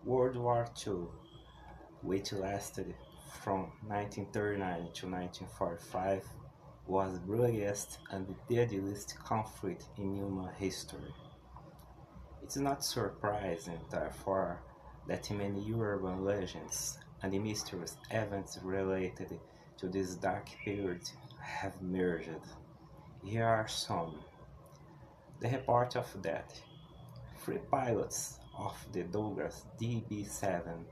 World War II, which lasted from 1939 to 1945, was the bloodiest and deadliest conflict in human history. It's not surprising, therefore, that many urban legends and mysterious events related to this dark period have emerged. Here are some. The report of death. Three pilots of the Douglas DB-7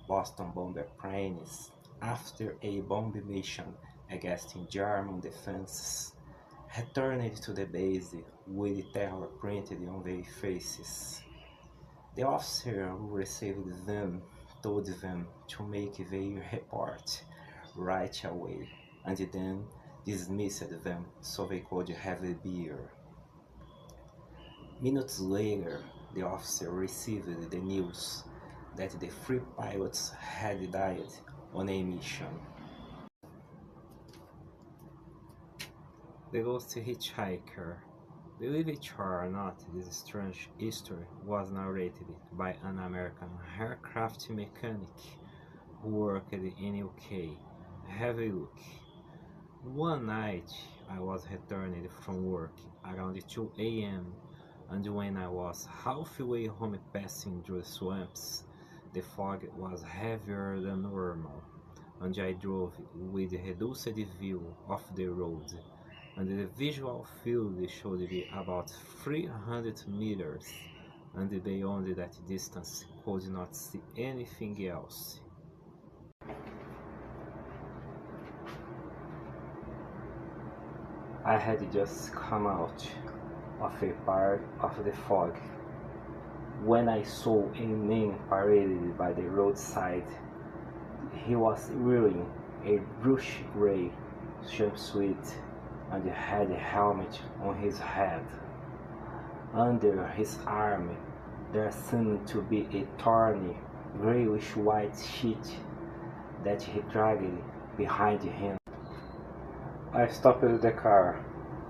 Boston bomber planes, after a bomb mission against German defenses, returned to the base with terror printed on their faces. The officer who received them told them to make their report right away and then dismissed them so they could have a beer. Minutes later, the officer received the news that the three pilots had died on a mission. The Ghost Hitchhiker. Believe it or not, this strange history was narrated by an American aircraft mechanic who worked in UK. Have a look. One night I was returning from work around 2 a.m. and when I was halfway home passing through the swamps, the fog was heavier than normal, and I drove with a reduced view of the road, and the visual field showed me about 300 meters, and beyond that distance could not see anything else. I had just come out of a part of the fog when I saw a man paraded by the roadside. He was wearing a brush gray jumpsuit and had a helmet on his head. Under his arm there seemed to be a tawny, grayish-white sheet that he dragged behind him. I stopped the car,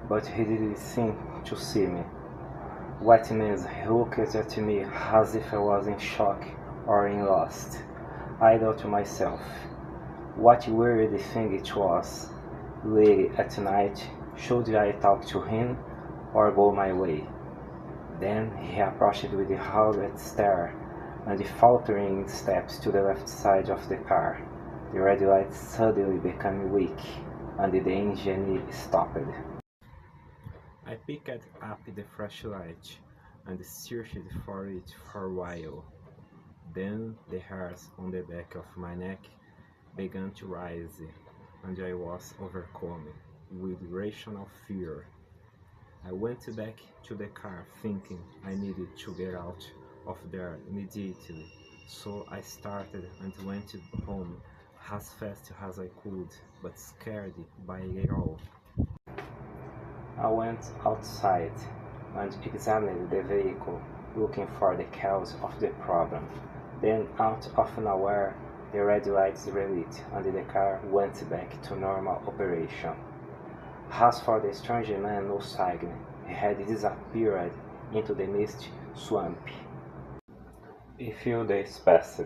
but he didn't seem to see me. White man looked at me as if I was in shock or in lost. I thought to myself, what weird thing it was. Late at night, should I talk to him or go my way? Then he approached with a hurried stare and faltering steps to the left side of the car. The red light suddenly became weak and the engine stopped. I picked up the flashlight and searched for it for a while. Then the hairs on the back of my neck began to rise, and I was overcome with irrational fear. I went back to the car thinking I needed to get out of there immediately, so I started and went home as fast as I could, but scared by it all. I went outside and examined the vehicle, looking for the cause of the problem. Then, out of nowhere, the red lights relit and the car went back to normal operation. As for the strange man, no sign. He had disappeared into the mist swamp. A few days passed,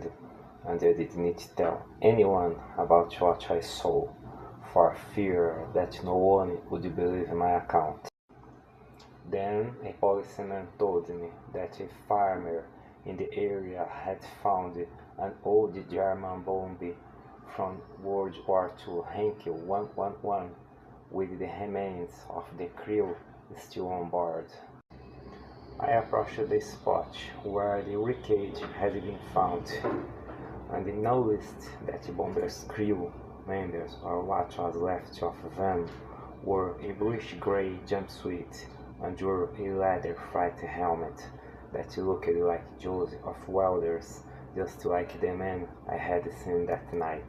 and I did not tell anyone about what I saw, for fear that no one would believe my account. Then a policeman told me that a farmer in the area had found an old German bomb from World War II Henkel 111 with the remains of the crew still on board. I approached the spot where the wreckage had been found and noticed that the bomber's crew members, or what was left of them, wore a bluish-gray jumpsuit and wore a leather flight helmet that looked like those of welders, just like the man I had seen that night.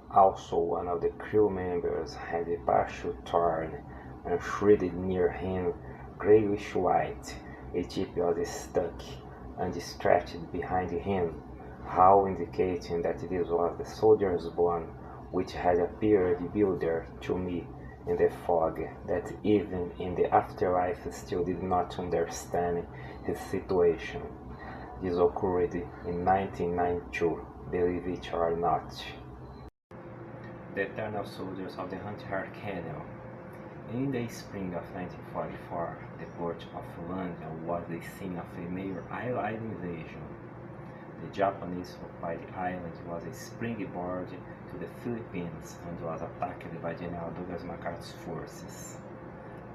Also, one of the crew members had a parachute torn and shredded near him, grayish-white. A jeep was stuck and stretched behind him, how indicating that this was the soldier's bone which had appeared bewildered to me in the fog, that even in the afterlife still did not understand his situation. This occurred in 1992, believe it or not. The eternal soldiers of the Hunter Canal. In the spring of 1944, the port of London was the scene of a major Allied invasion. The Japanese occupied the island was a springboard to the Philippines and was attacked by General Douglas MacArthur's forces.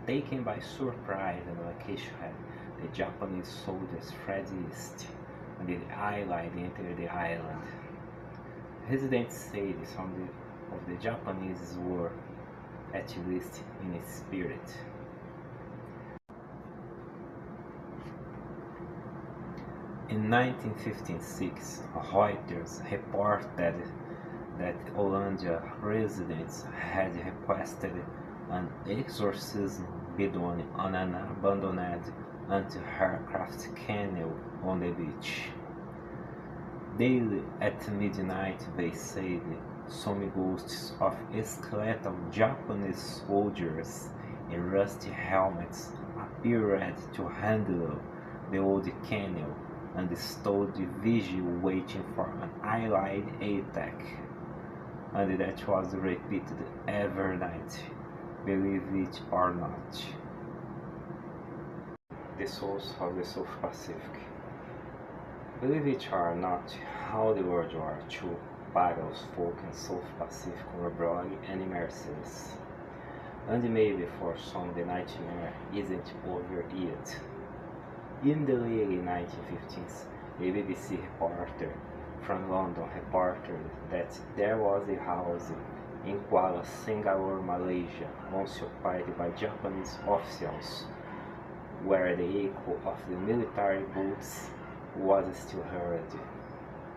Taken by surprise and location, the Japanese soldiers fled east, and the Allied entered the island. Residents said some of the Japanese were, at least in spirit. In 1956, Reuters reported that Hollandia residents had requested an exorcism be done on an abandoned anti-aircraft canal on the beach. Daily at midnight, they said, some ghosts of skeletal Japanese soldiers in rusty helmets appeared to handle the old canal and stood vigil waiting for an Allied attack, and that was repeated every night, believe it or not. The Souls of the South Pacific. Believe it or not, how the World War II battles folk in South Pacific were broad and merciless. And maybe for some the nightmare isn't over yet. In the early 1950s, a BBC reporter from London reported that there was a house in Kuala Singapore, Malaysia, once occupied by Japanese officials, where the echo of the military boots was still heard.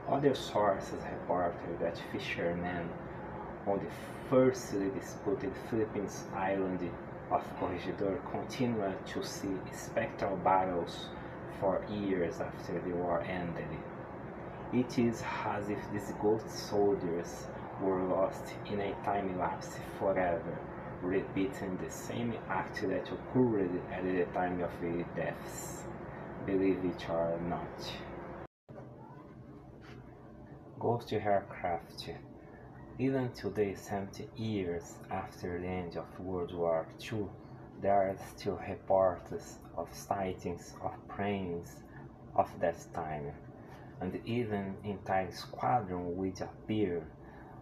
Other sources reported that fishermen on the firstly disputed Philippines island of Corregidor continued to see spectral battles for years after the war ended. It is as if these ghost soldiers were lost in a time lapse forever, repeating the same act that occurred at the time of their deaths, believe it or not. Ghost aircraft. Even today, 70 years after the end of World War II, there are still reports of sightings of planes of that time, and even entire squadron would appear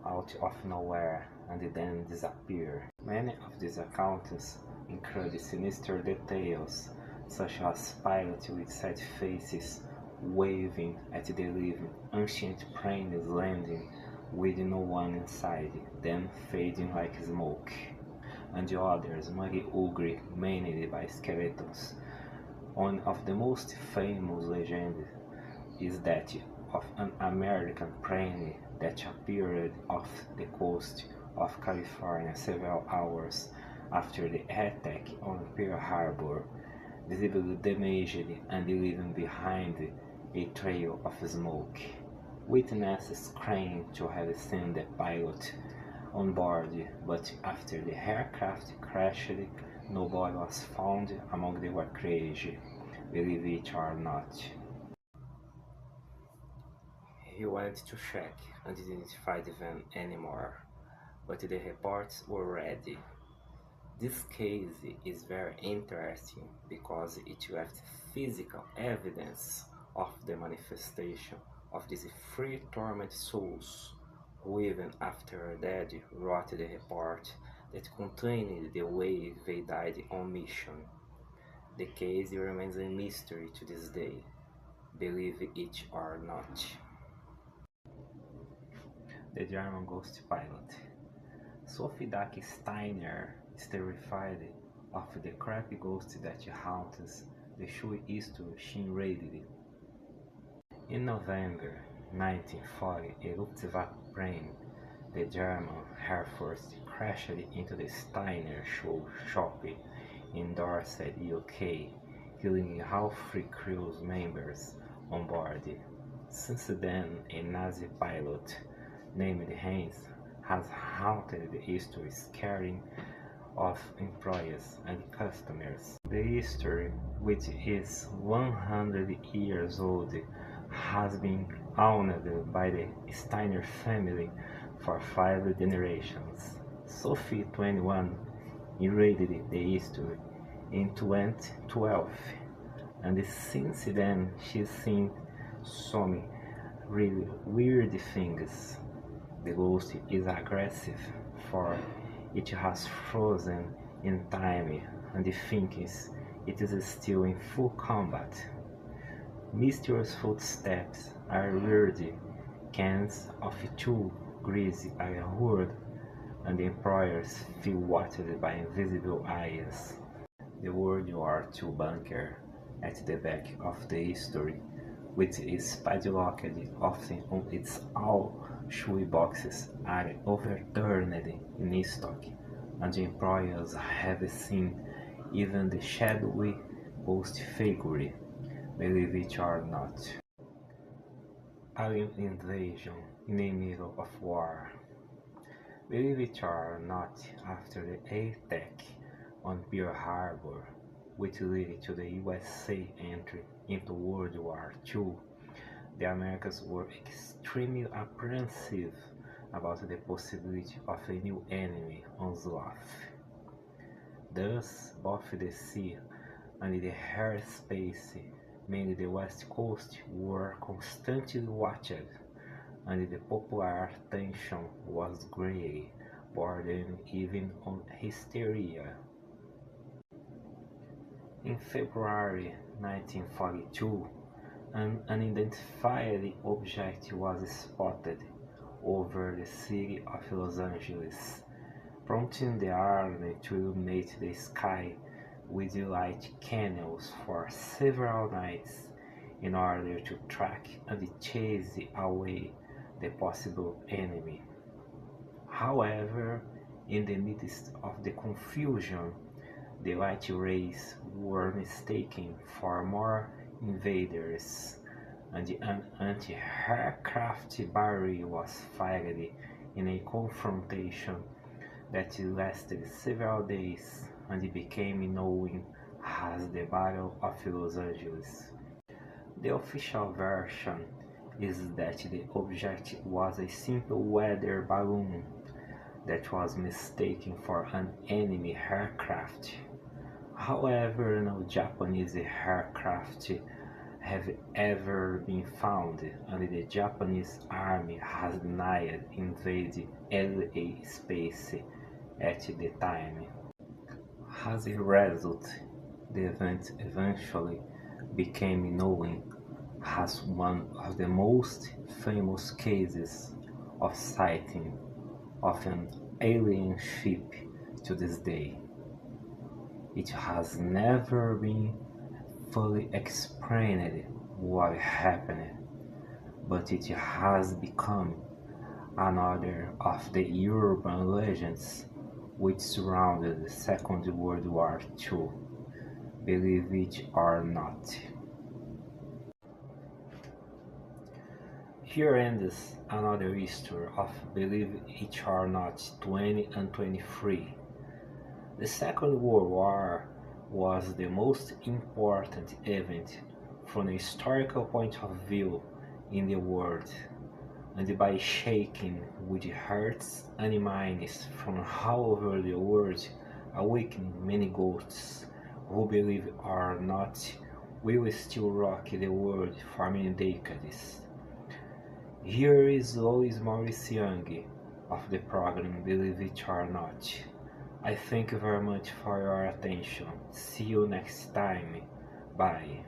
out of nowhere and then disappear. Many of these accounts include sinister details, such as pilots with sad faces waving at the living, ancient planes landing with no one inside, then fading like smoke, and the others muddy ugly, managed by skeletons. One of the most famous legends is that of an American plane that appeared off the coast of California several hours after the attack on Pearl Harbor, visibly damaged and leaving behind a trail of smoke. Witnesses claim to have seen the pilot on board, but after the aircraft crashed, nobody was found among the wreckage, believe it or not. He went to check and didn't find them anymore, but the reports were ready. This case is very interesting because it left physical evidence of the manifestation of these three tormented souls, who even after dead wrote the report that contained the way they died on mission. The case remains a mystery to this day, believe it or not. The German ghost pilot. Sophie Dak Steiner is terrified of the creepy ghost that haunts the shoe east to Shinraid. In November 1940, a Luftwaffe plane, the German Air Force, crashed into the Steiner shoe shop in Dorset, UK, killing all three crew members on board. Since then, a Nazi pilot named Heinz has haunted the history, scaring of employees and customers. The history, which is 100 years old, has been owned by the Steiner family for 5 generations. Sophie 21 narrated the history in 2012, and since then she's seen some really weird things. The ghost is aggressive, for it has frozen in time and thinks it is still in full combat. Mysterious footsteps are heard, cans of too greasy are heard, and employers feel watched by invisible eyes. The World War II bunker at the back of the history, with its padlocked often on its all shoe boxes, are overturned in stock, and employers have seen even the shadowy ghost figure, believe it or not. Alien invasion in the middle of war. Believe it or not, after the attack on Pearl Harbor, which led to the USA entry into World War II, the Americans were extremely apprehensive about the possibility of a new enemy onslaught. Thus, both the sea and the airspace, mainly the West Coast, were constantly watched, and the popular attention was grey, bordering even on hysteria. In February 1942, an unidentified object was spotted over the city of Los Angeles, prompting the army to illuminate the sky with light cannons for several nights in order to track and chase away the possible enemy. However, in the midst of the confusion, the light rays were mistaken for more invaders, and an anti-aircraft barrage was fired in a confrontation that lasted several days and became known as the Battle of Los Angeles. The official version is that the object was a simple weather balloon that was mistaken for an enemy aircraft. However, no Japanese aircraft have ever been found, and the Japanese army has denied invading LA space at the time. As a result, the event eventually became known as one of the most famous cases of sighting of an alien ship to this day. It has never been fully explained what happened, but it has become another of the urban legends which surrounded the Second World War II, believe it or not. Here ends another history of Believe It or Not 20 and 23. The Second World War was the most important event from a historical point of view in the world, and by shaking with hearts and minds from all over the world, awakening many ghosts who believe or not will still rock the world for many decades. Here is Louis Maurice Young of the program Believe It or Not. I thank you very much for your attention. See you next time. Bye.